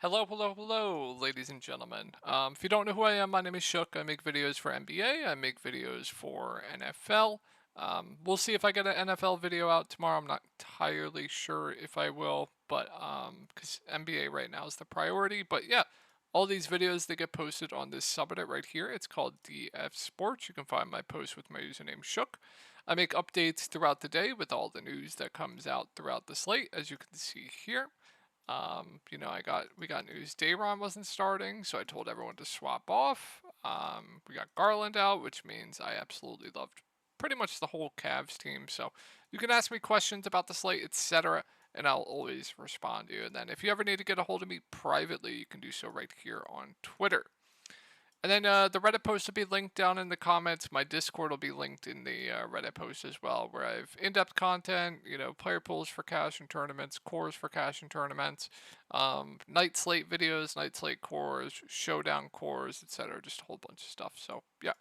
Hello, ladies and gentlemen. If you don't know who I am, my name is Shook. I make videos for NBA. I make videos for NFL. We'll see if I get an NFL video out tomorrow. I'm not entirely sure if I will, but because NBA right now is the priority. But yeah, all these videos they get posted on this subreddit right here. It's called DF Sports. You can find my post with my username Shook. I make updates throughout the day with all the news that comes out throughout the slate, as you can see here. We got news. Dayron wasn't starting, so I told everyone to swap off. We got Garland out, which means I absolutely loved pretty much the whole Cavs team. So you can ask me questions about the slate, etc., and I'll always respond to you. And then if you ever need to get a hold of me privately, you can do so right here on Twitter. And then the Reddit post will be linked down in the comments. My Discord will be linked in the Reddit post as well, where I have in-depth content, player pools for cash and tournaments, cores for cash and tournaments, night slate videos, night slate cores, showdown cores, etc. Just a whole bunch of stuff. So yeah.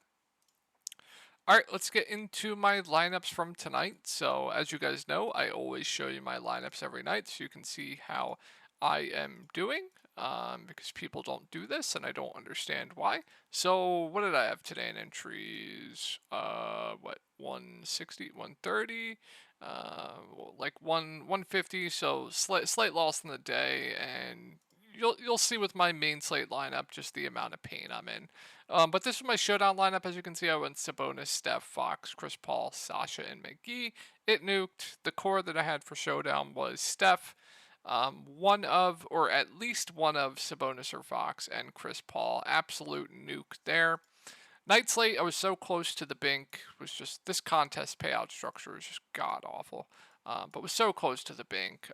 All right, let's get into my lineups from tonight. So as you guys know, I always show you my lineups every night, so you can see how I am doing. Because people don't do this and I don't understand why. So what did I have today in entries? 160, 130, like 150. So slight loss in the day, and you'll see with my main slate lineup just the amount of pain I'm in. But this was my showdown lineup. As you can see, I went Sabonis, Steph, Fox, Chris Paul, Sasha, and McGee. It nuked. The core that I had for showdown was Steph, or at least one of Sabonis or Fox and Chris Paul. Absolute nuke there. Night slate, I was so close to the bink. Was just this contest payout structure is just god awful. But was so close to the bink.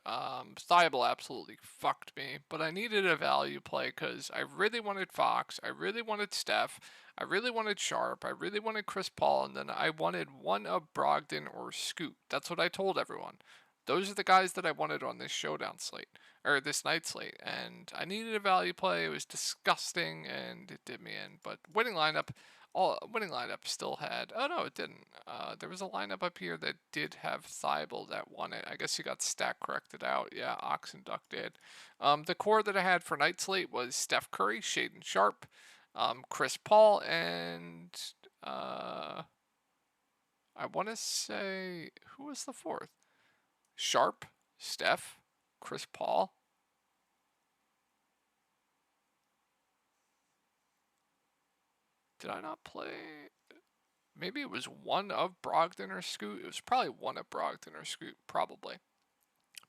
Thibault absolutely fucked me, but I needed a value play because I really wanted Fox, I really wanted Steph, I really wanted Sharp, I really wanted Chris Paul, and then I wanted one of Brogdon or Scoot. That's what I told everyone. Those are the guys that I wanted on this showdown slate, or this night slate, and I needed a value play. It was disgusting, and it did me in. But winning lineup still had. Oh no, it didn't. There was a lineup up here that did have Thibault that won it. I guess he got stack corrected out. Yeah, Ox and Duck did. The core that I had for night slate was Steph Curry, Shaden Sharp, Chris Paul, and I want to say who was the fourth? Sharp, Steph, Chris Paul. Did I not play? Maybe it was one of Brogdon or Scoot. It was probably one of Brogdon or Scoot, probably.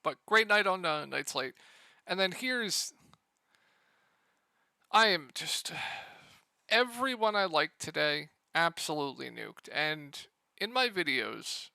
But great night on night slate. And then I am just everyone I liked today absolutely nuked. And in my videos,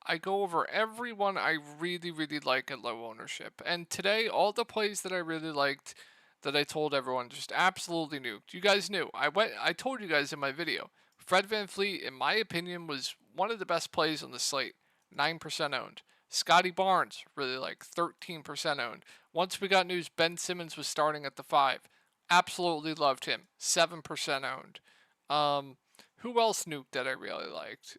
I go over everyone I really, really like at low ownership. And today, all the plays that I really liked that I told everyone just absolutely nuked. You guys knew. I told you guys in my video. Fred VanVleet, in my opinion, was one of the best plays on the slate. 9% owned. Scotty Barnes, really like 13% owned. Once we got news Ben Simmons was starting at the 5. Absolutely loved him. 7% owned. Who else nuked that I really liked?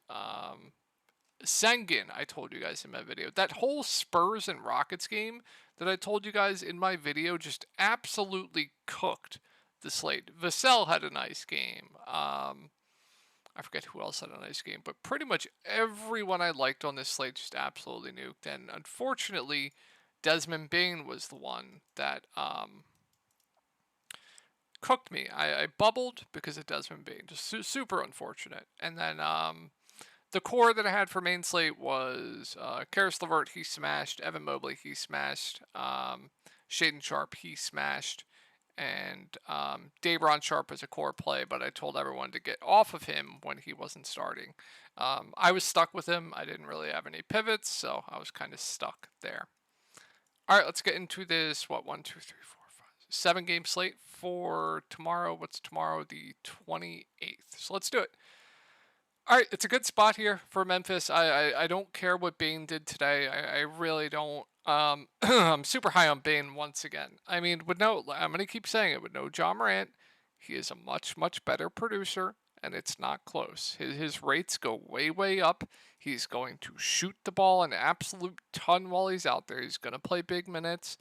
Sengun, I told you guys in my video. That whole Spurs and Rockets game that I told you guys in my video just absolutely cooked the slate. Vassell had a nice game. I forget who else had a nice game, but pretty much everyone I liked on this slate just absolutely nuked. And unfortunately, Desmond Bane was the one that cooked me. I bubbled because of Desmond Bane. Just super unfortunate. And then the core that I had for main slate was Karis LeVert, he smashed. Evan Mobley, he smashed. Shaden Sharp, he smashed. And Day'Ron Sharp was a core play, but I told everyone to get off of him when he wasn't starting. I was stuck with him. I didn't really have any pivots, so I was kind of stuck there. All right, let's get into this. 1, 2, 3, 4, 5, 7-game slate for tomorrow. What's tomorrow? The 28th. So let's do it. All right, it's a good spot here for Memphis. I don't care what Bane did today. I really don't. I'm super high on Bane once again. I mean, I'm going to keep saying it, with no Ja Morant, he is a much, much better producer, and it's not close. His rates go way, way up. He's going to shoot the ball an absolute ton while he's out there. He's going to play big minutes.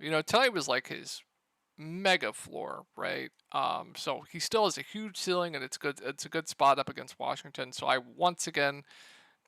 Tonight was like his mega floor, right? So he still has a huge ceiling, and it's good. It's a good spot up against Washington. So I once again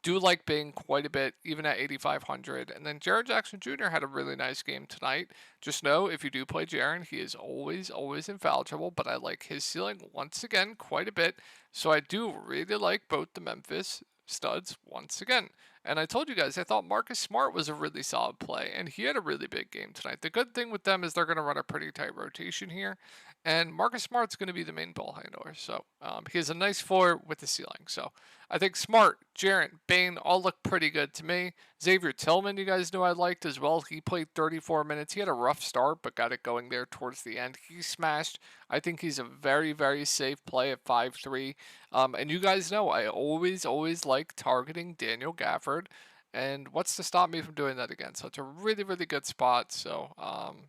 do like Bing quite a bit, even at 8,500. And then Jared Jackson Jr. had a really nice game tonight. Just know if you do play Jaren, he is always, always infallible, but I like his ceiling once again quite a bit. So I do really like both the Memphis studs once again. And I told you guys I thought Marcus Smart was a really solid play, and he had a really big game tonight. The good thing with them is they're going to run a pretty tight rotation here, and Marcus Smart's going to be the main ball handler. So he has a nice floor with the ceiling. So I think Smart, Jaren, Bane all look pretty good to me. Xavier Tillman, you guys know I liked as well. He played 34 minutes. He had a rough start, but got it going there towards the end. He smashed. I think he's a very, very safe play at 5'3". And you guys know I always, always like targeting Daniel Gafford. And what's to stop me from doing that again? So it's a really, really good spot. So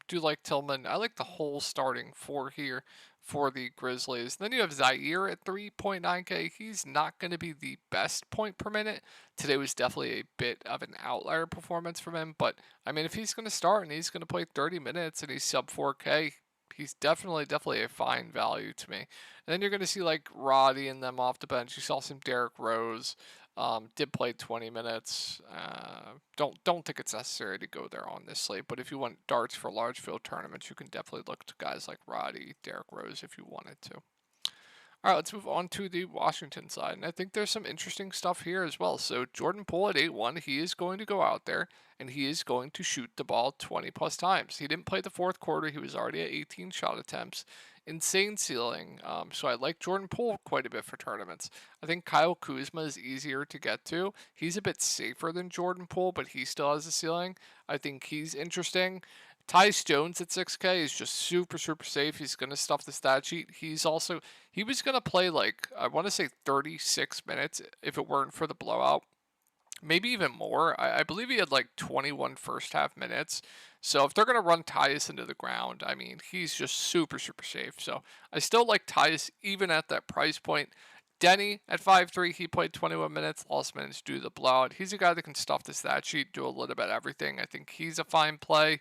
do like Tillman. I like the whole starting four here for the Grizzlies. Then you have Zaire at 3.9K. He's not going to be the best point per minute. Today was definitely a bit of an outlier performance from him. But, I mean, if he's going to start and he's going to play 30 minutes and he's sub 4K, he's definitely a fine value to me. And then you're going to see like Roddy and them off the bench. You saw some Derrick Rose. Did play 20 minutes. Don't think it's necessary to go there on this slate, but if you want darts for large field tournaments, you can definitely look to guys like Roddy, Derrick Rose if you wanted to. All right, let's move on to the Washington side, and I think there's some interesting stuff here as well. So Jordan Poole at 8-1, he is going to go out there, and he is going to shoot the ball 20 plus times. He didn't play the fourth quarter. He was already at 18 shot attempts. Insane ceiling. So I like Jordan Poole quite a bit for tournaments. I think Kyle Kuzma is easier to get to. He's a bit safer than Jordan Poole, but he still has a ceiling. I think he's interesting. Tyus Jones at 6K is just super, super safe. He's going to stuff the stat sheet. He was going to play like, I want to say 36 minutes if it weren't for the blowout. Maybe even more. I believe he had like 21 first half minutes. So if they're going to run Tyus into the ground, I mean, he's just super, super safe. So I still like Tyus even at that price point. Denny at 5'3", he played 21 minutes, lost minutes due to the blowout. He's a guy that can stuff the stat sheet, do a little bit of everything. I think he's a fine play.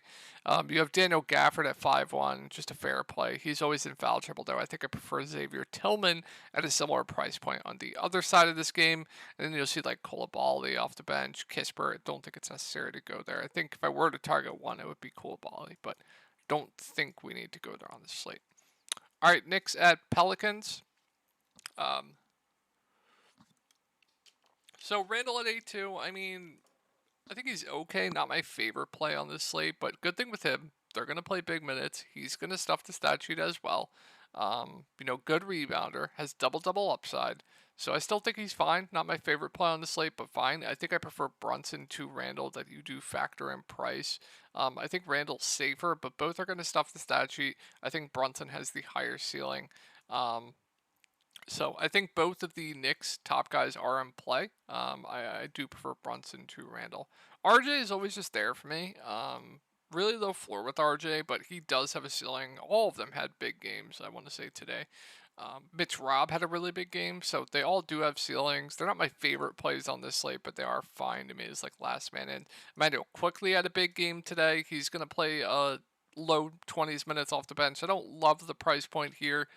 You have Daniel Gafford at 5'1", just a fair play. He's always in foul trouble, though. I think I prefer Xavier Tillman at a similar price point on the other side of this game. And then you'll see like Coulibaly off the bench, Kispert. I don't think it's necessary to go there. I think if I were to target one, it would be Coulibaly, but don't think we need to go there on this slate. All right, Knicks at Pelicans. So Randall at 8-2, I mean, I think he's okay. Not my favorite play on this slate, but good thing with him, they're going to play big minutes. He's going to stuff the stat sheet as well. Good rebounder, has double-double upside. So I still think he's fine. Not my favorite play on the slate, but fine. I think I prefer Brunson to Randall that you do factor in price. I think Randall's safer, but both are going to stuff the stat sheet. I think Brunson has the higher ceiling. So I think both of the Knicks top guys are in play. I do prefer Brunson to Randall. RJ is always just there for me. Really low floor with RJ, but he does have a ceiling. All of them had big games, I want to say today. Mitch Robb had a really big game, so they all do have ceilings. They're not my favorite plays on this slate, but they are fine to me as like last man in. Emmanuel quickly had a big game today. He's going to play low 20s minutes off the bench. I don't love the price point here.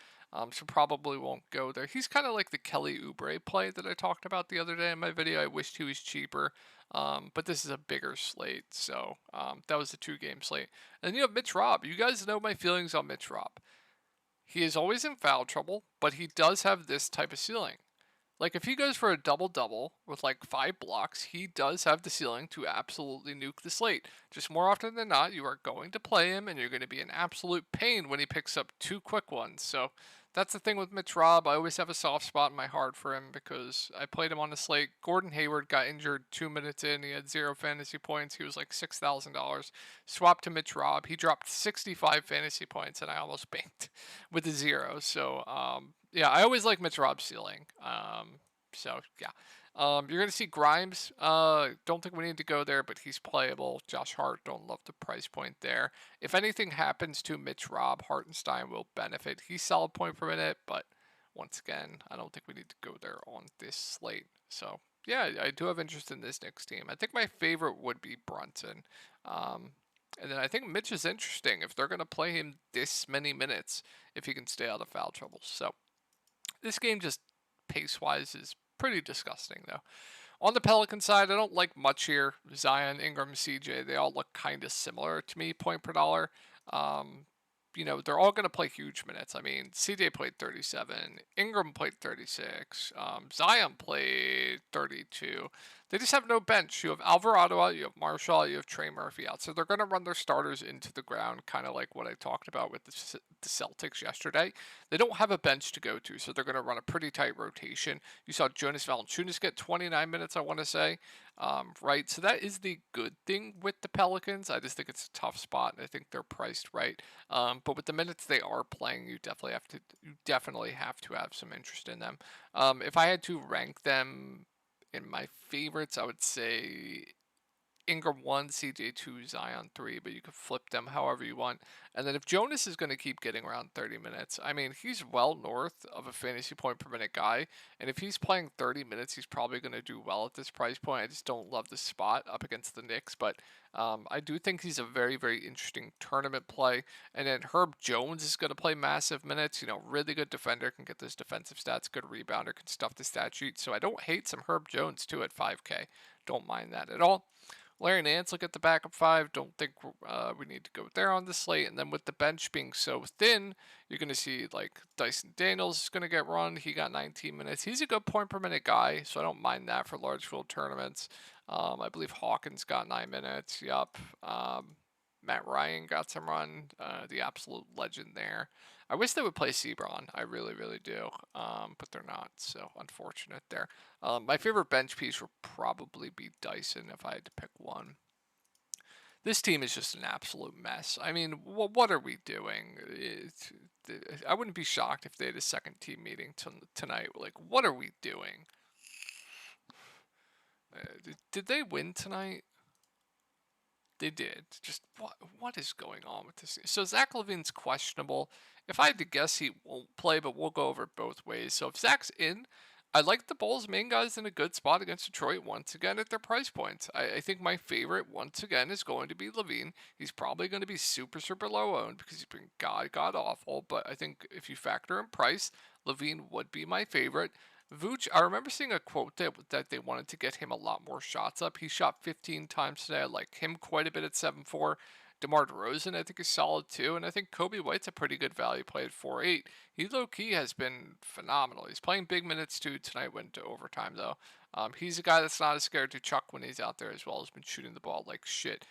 So probably won't go there. He's kind of like the Kelly Oubre play that I talked about the other day in my video. I wished he was cheaper, but this is a bigger slate, so that was the 2-game slate. And you have Mitch Robb. You guys know my feelings on Mitch Robb. He is always in foul trouble, but he does have this type of ceiling. Like if he goes for a double-double with like 5 blocks, he does have the ceiling to absolutely nuke the slate. Just more often than not, you are going to play him and you're going to be an absolute pain when he picks up 2 quick ones. So that's the thing with Mitch Robb. I always have a soft spot in my heart for him because I played him on the slate. Gordon Hayward got injured 2 minutes in. He had 0 fantasy points. He was like $6,000. Swapped to Mitch Robb. He dropped 65 fantasy points and I almost banked with a 0. So, yeah, I always like Mitch Robb's ceiling. You're going to see Grimes. Don't think we need to go there, but he's playable. Josh Hart, don't love the price point there. If anything happens to Mitch Robb, Hartenstein will benefit. He's solid point per minute, but once again, I don't think we need to go there on this slate. So, yeah, I do have interest in this Knicks team. I think my favorite would be Brunson. And then I think Mitch is interesting if they're going to play him this many minutes if he can stay out of foul trouble. So this game just pace wise is pretty disgusting though. On the Pelican side, I don't like much here. Zion, Ingram, CJ, they all look kind of similar to me, point per dollar. Um, they're all going to play huge minutes. I mean, CJ played 37, Ingram played 36, Zion played 32. They just have no bench. You have Alvarado out, you have Marshall, you have Trey Murphy out. So they're going to run their starters into the ground, kind of like what I talked about with the Celtics yesterday. They don't have a bench to go to, so they're going to run a pretty tight rotation. You saw Jonas Valanciunas get 29 minutes, I want to say. Right, so that is the good thing with the Pelicans. I just think it's a tough spot, and I think they're priced right. But with the minutes they are playing, you definitely have to have some interest in them. If I had to rank them in my favorites, I would say Ingram 1, CJ 2, Zion 3, but you could flip them however you want. And then if Jonas is going to keep getting around 30 minutes, I mean, he's well north of a fantasy point per minute guy. And if he's playing 30 minutes, he's probably going to do well at this price point. I just don't love the spot up against the Knicks, but I do think he's a very, very interesting tournament play. And then Herb Jones is going to play massive minutes. Really good defender, can get those defensive stats, good rebounder, can stuff the stat sheet. So I don't hate some Herb Jones too at 5K. Don't mind that at all. Larry Nance will get the backup five. Don't think we need to go there on the slate. And then with the bench being so thin, you're going to see like Dyson Daniels is going to get run. He got 19 minutes. He's a good point per minute guy, so I don't mind that for large field tournaments. I believe Hawkins got 9 minutes. Yup. Matt Ryan got some run. The absolute legend there. I wish they would play Sebron. I really, really do. But they're not, so unfortunate there. My favorite bench piece would probably be Dyson if I had to pick one. This team is just an absolute mess. I mean, what are we doing? I wouldn't be shocked if they had a second team meeting tonight. Like, what are we doing? Did they win tonight? They did. Just what is going on with this? So Zach LaVine's questionable. If I had to guess, he won't play, but we'll go over it both ways. So if Zach's in, I like the Bulls' main guys in a good spot against Detroit once again at their price points. I think my favorite once again is going to be LaVine. He's probably going to be super, super low owned because he's been god awful. But I think if you factor in price, LaVine would be my favorite. Vooch, I remember seeing a quote that they wanted to get him a lot more shots up. He shot 15 times today. I like him quite a bit at 7-4. DeMar DeRozan, I think, is solid too. And I think Kobe White's a pretty good value play at 4-8. He low-key has been phenomenal. He's playing big minutes too. Tonight went to overtime though. He's a guy that's not as scared to chuck when he's out there as well as been shooting the ball like shit.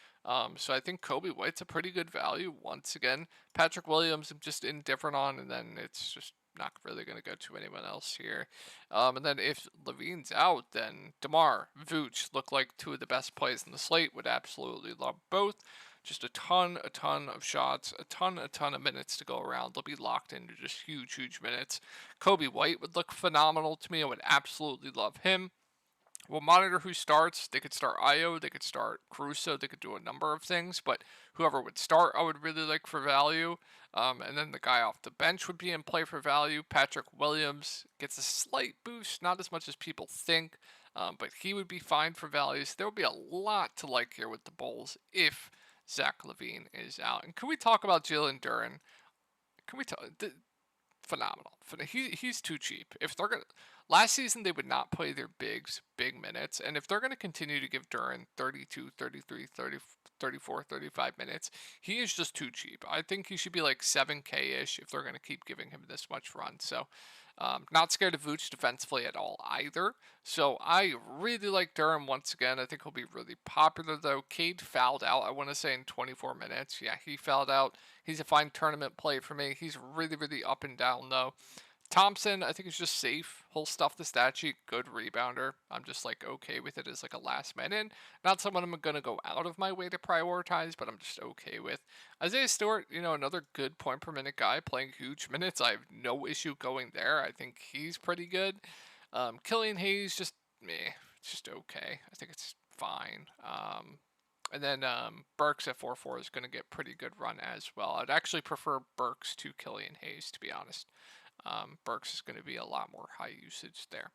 So I think Kobe White's a pretty good value once again. Patrick Williams, I'm just indifferent on, and then it's just not really going to go to anyone else here. And then if LaVine's out, then DeMar, Vooch look like two of the best plays in the slate. Would absolutely love both. Just a ton of shots, a ton of minutes to go around. They'll be locked into just huge minutes. Kobe White would look phenomenal to me. I would absolutely love him. We'll monitor who starts. They could start Io, they could start Caruso, they could do a number of things, but whoever would start, I would really like for value. And then the guy off the bench would be in play for value. Patrick Williams gets a slight boost, not as much as people think, but he would be fine for value. So there will be a lot to like here with the Bulls if Zach LaVine is out. And can we talk about Jalen Duren? Can we talk? Phenomenal. He's too cheap. If they're gonna last season they would not play their bigs big minutes, and if they're going to continue to give Duran 32, 33, 30, 34, 35 minutes, he is just too cheap. I think he should be like 7K ish if they're going to keep giving him this much run. So not scared of Vooch defensively at all either. So I really like Durham once again. I think he'll be really popular though. Cade fouled out, I want to say, in 24 minutes. Yeah, he fouled out. He's a fine tournament play for me. He's really up and down though. Thompson, I think is just safe. He'll stuff the stat sheet. Good rebounder. I'm just like okay with it as like a last man in. Not someone I'm gonna go out of my way to prioritize, but I'm just okay with. Isaiah Stewart, another good point per minute guy playing huge minutes. I have no issue going there. I think he's pretty good. Killian Hayes, just meh. It's just okay. I think it's fine. And then Burks at 4-4 is going to get pretty good run as well. I'd actually prefer Burks to Killian Hayes, to be honest. Burks is going to be a lot more high usage there.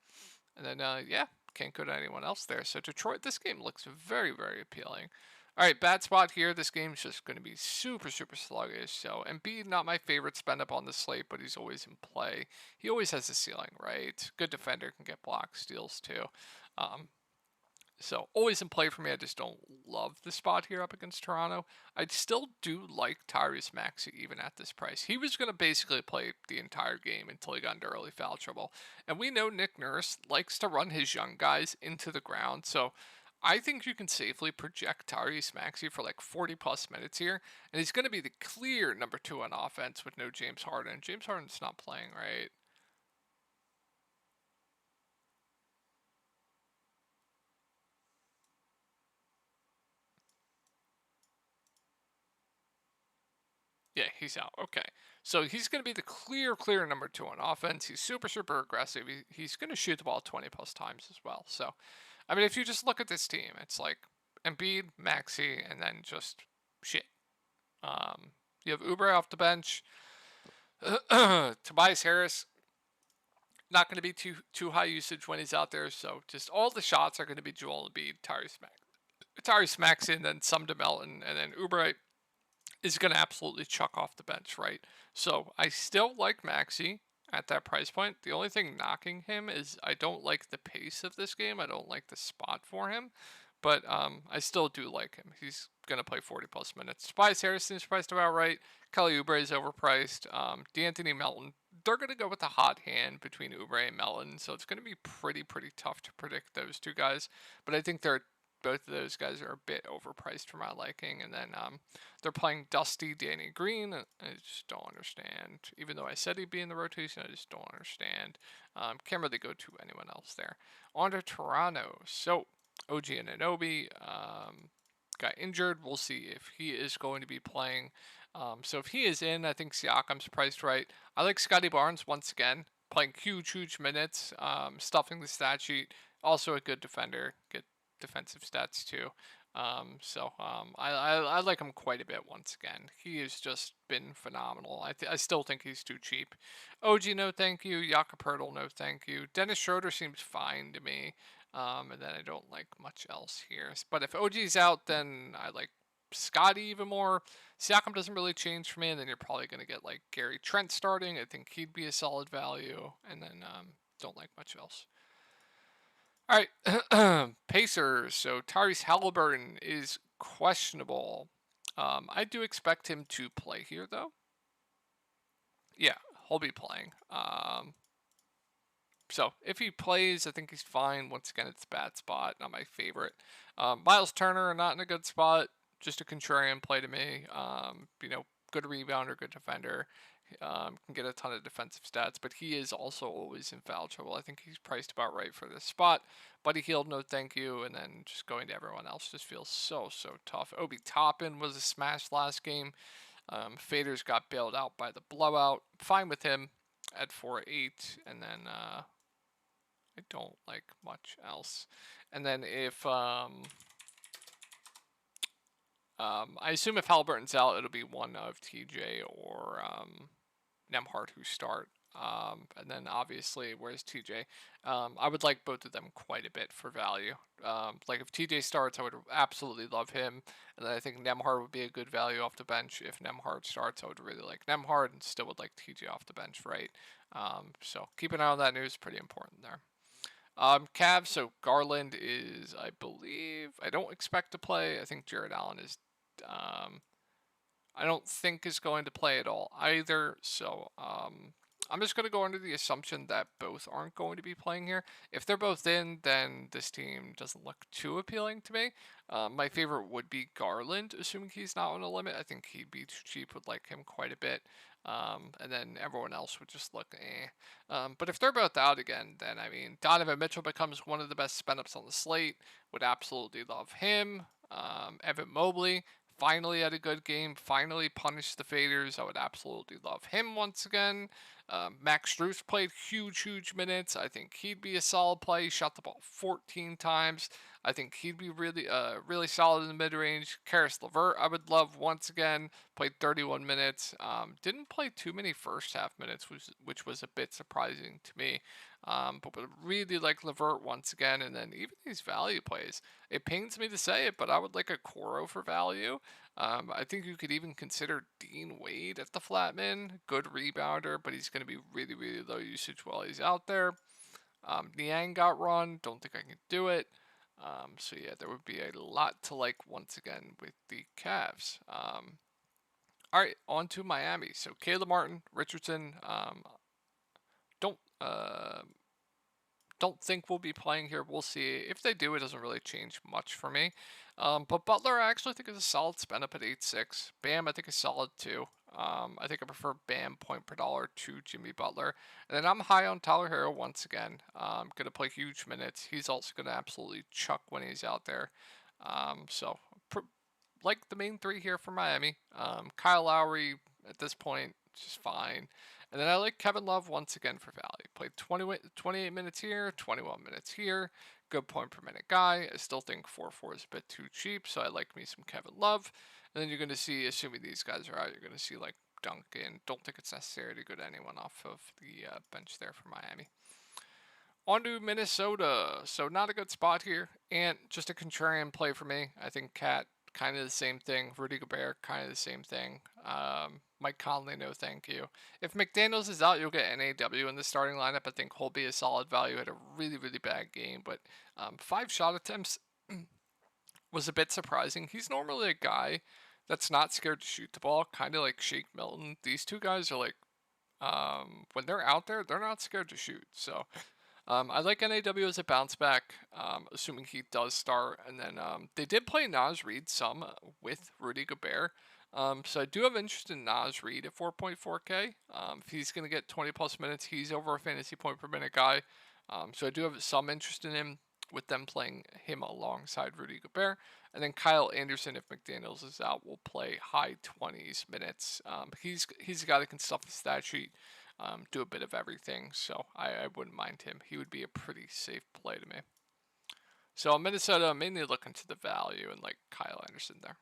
And then, yeah, can't go to anyone else there. So Detroit, this game looks very appealing. All right, bad spot here. This game's just going to be super, super sluggish. So Embiid, not my favorite spend up on the slate, but he's always in play. He always has a ceiling, right? Good defender, can get blocks, steals too. Um, so always in play for me. I just don't love the spot here up against Toronto. I still do like Tyrese Maxey even at this price. He was going to basically play the entire game until he got into early foul trouble. And we know Nick Nurse likes to run his young guys into the ground. So I think you can safely project Tyrese Maxey for like 40 plus minutes here. And he's going to be the clear number 2 on offense with no James Harden. James Harden's not playing, right? Yeah, he's out. Okay. So he's going to be the clear number 2 on offense. He's super, super aggressive. He's going to shoot the ball 20 plus times as well. So, I mean, if you just look at this team, it's like Embiid, Maxey, and then just shit. You have Oubre off the bench. Tobias Harris, not going to be too high usage when he's out there. So just all the shots are going to be Joel Embiid, Tyrese Maxey, and then some to Melton, and then Oubre is going to absolutely chuck off the bench, right? So I still like Maxi at that price point. The only thing knocking him is I don't like the pace of this game. I don't like the spot for him, but I still do like him. He's going to play 40 plus minutes. Tobias Harrison's priced about right. Kelly Oubre is overpriced. D'Anthony Melton, they're going to go with a hot hand between Oubre and Melton, so it's going to be pretty tough to predict those two guys. But I think both of those guys are a bit overpriced for my liking. And then they're playing Dusty Danny Green. I just don't understand. Even though I said he'd be in the rotation, I just don't understand. Can't really go to anyone else there. On to Toronto. So OG Anunoby got injured. We'll see if he is going to be playing. So if he is in, I think Siakam's priced right. I like Scotty Barnes once again, playing huge minutes, stuffing the stat sheet. Also a good defender, good defensive stats too. I like him quite a bit once again. He has just been phenomenal. I still think he's too cheap. OG, no thank you. Jakob Poeltl, no thank you. Dennis Schroeder seems fine to me. And then I don't like much else here. But if OG's out, then I like Scotty even more. Siakam doesn't really change for me, and then you're probably going to get like Gary Trent starting. I think he'd be a solid value, and then don't like much else. All right, Pacers. So Tyrese Halliburton is questionable. I do expect him to play here, though. Yeah, he'll be playing. So if he plays, I think he's fine. Once again, it's a bad spot, not my favorite. Miles Turner, not in a good spot. Just a contrarian play to me. Good rebounder, good defender. Can get a ton of defensive stats, but he is also always in foul trouble. I think he's priced about right for this spot. Buddy Hield, no thank you, and then just going to everyone else just feels so tough. Obi Toppin was a smash last game. Faders got bailed out by the blowout. Fine with him at 4-8, and then I don't like much else. And then if I assume if Halliburton's out, it'll be one of TJ or Nembhard who start. And then obviously, where's TJ? I would like both of them quite a bit for value. Like if TJ starts, I would absolutely love him. And then I think Nembhard would be a good value off the bench. If Nembhard starts, I would really like Nembhard and still would like TJ off the bench, right? So keep an eye on that news. Pretty important there. Cavs, so Garland is, I believe, I don't expect to play. I think Jared Allen is, I don't think is going to play at all either. So I'm just going to go under the assumption that both aren't going to be playing here. If they're both in, then this team doesn't look too appealing to me. My favorite would be Garland, assuming he's not on a limit. I think he'd be too cheap, would like him quite a bit. And then everyone else would just look eh. But if they're both out again, then I mean, Donovan Mitchell becomes one of the best spend ups on the slate. Would absolutely love him. Evan Mobley finally had a good game. Finally punished the faders. I would absolutely love him once again. Max Strus played huge minutes. I think he'd be a solid play. He shot the ball 14 times. I think he'd be really solid in the mid range. Karis LeVert, I would love once again. Played 31 minutes. Didn't play too many first half minutes, which was a bit surprising to me. But would really like LeVert once again, and then even these value plays. It pains me to say it, but I would like a Coro for value. I think you could even consider Dean Wade at the flatman. Good rebounder, but he's going to be really low usage while he's out there. Niang got run. Don't think I can do it. So yeah, there would be a lot to like once again with the Cavs. All right, on to Miami. So Caleb Martin, Richardson. Don't don't think we'll be playing here. We'll see. If they do, it doesn't really change much for me. But Butler, I actually think is a solid spend up at 8.6. Bam, I think is solid too. I think I prefer Bam point per dollar to Jimmy Butler. And then I'm high on Tyler Hero once again. Going to play huge minutes. He's also going to absolutely chuck when he's out there. So, like the main three here for Miami. Kyle Lowry at this point, just fine. And then I like Kevin Love once again for value. Played 28 minutes here, 21 minutes here. Good point per minute guy. I still think 4.4 is a bit too cheap, so I like me some Kevin Love. And then you're going to see, assuming these guys are out, you're going to see like Duncan. Don't think it's necessary to get anyone off of the bench there for Miami. On to Minnesota. So not a good spot here. And just a contrarian play for me. I think Cat, kind of the same thing. Rudy Gobert, kind of the same thing. Mike Conley, no thank you. If McDaniels is out, you'll get NAW in the starting lineup. I think he'll be a solid value. Had a really bad game, but 5 shot attempts was a bit surprising. He's normally a guy that's not scared to shoot the ball, kind of like Shake Milton. These two guys are like, when they're out there, they're not scared to shoot. So I like NAW as a bounce back, assuming he does start. And then they did play Naz Reid some with Rudy Gobert. So I do have interest in Naz Reid at 4.4K. If he's going to get 20 plus minutes, he's over a fantasy point per minute guy. So I do have some interest in him with them playing him alongside Rudy Gobert. And then Kyle Anderson, if McDaniels is out, will play high 20s minutes. He's a guy that can stuff the stat sheet, do a bit of everything. So I wouldn't mind him. He would be a pretty safe play to me. So Minnesota, mainly looking to the value and like Kyle Anderson there.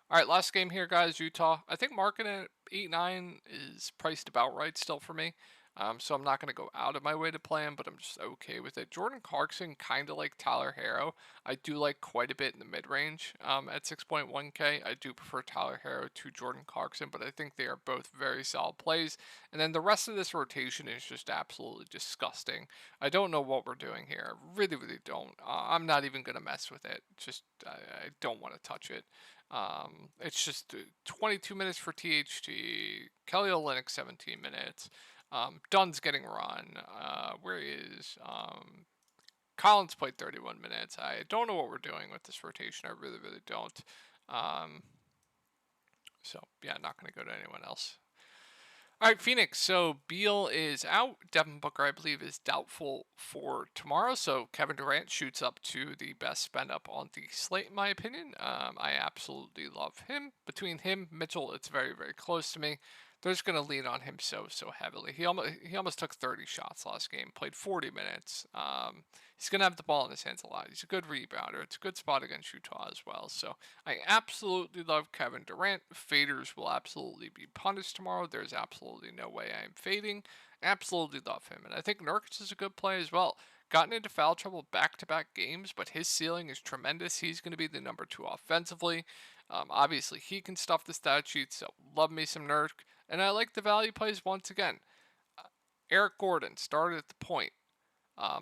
All right, last game here, guys. Utah. I think market at 8.9 is priced about right still for me. So I'm not going to go out of my way to play him, but I'm just okay with it. Jordan Clarkson, kind of like Tyler Hero. I do like quite a bit in the mid-range at 6.1K. I do prefer Tyler Hero to Jordan Clarkson, but I think they are both very solid plays. And then the rest of this rotation is just absolutely disgusting. I don't know what we're doing here. I really don't. I'm not even going to mess with it. Just I don't want to touch it. It's just 22 minutes for THT. Kelly Olynyk 17 minutes. Dunn's getting run. Where is Collins played 31 minutes. I don't know what we're doing with this rotation. I really don't. So yeah, not going to go to anyone else. All right, Phoenix. So Beal is out. Devin Booker, I believe, is doubtful for tomorrow. So Kevin Durant shoots up to the best spend up on the slate, in my opinion. I absolutely love him. Between him, Mitchell, it's very close to me. They're just going to lean on him so heavily. He almost took 30 shots last game, played 40 minutes. He's going to have the ball in his hands a lot. He's a good rebounder. It's a good spot against Utah as well. So I absolutely love Kevin Durant. Faders will absolutely be punished tomorrow. There's absolutely no way I am fading. Absolutely love him. And I think Nurkic is a good play as well. Gotten into foul trouble back-to-back games, but his ceiling is tremendous. He's going to be the number 2 offensively. Obviously, he can stuff the stat sheet, so love me some Nurk. And I like the value plays once again. Eric Gordon started at the point.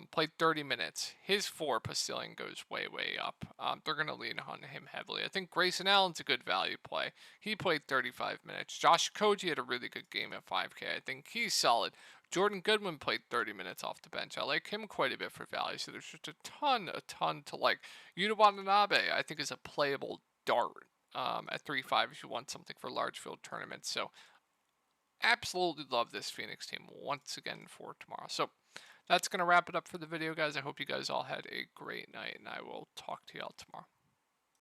Played 30 minutes. His 4 ceiling goes way up. They're going to lean on him heavily. I think Grayson Allen's a good value play. He played 35 minutes. Josh Okogie had a really good game at 5K. I think he's solid. Jordan Goodwin played 30 minutes off the bench. I like him quite a bit for value. So there's just a ton to like. Yuta Watanabe, I think, is a playable dart at 3.5 if you want something for large field tournaments. So absolutely love this Phoenix team once again for tomorrow. So that's going to wrap it up for the video, guys. I hope you guys all had a great night, and I will talk to you all tomorrow.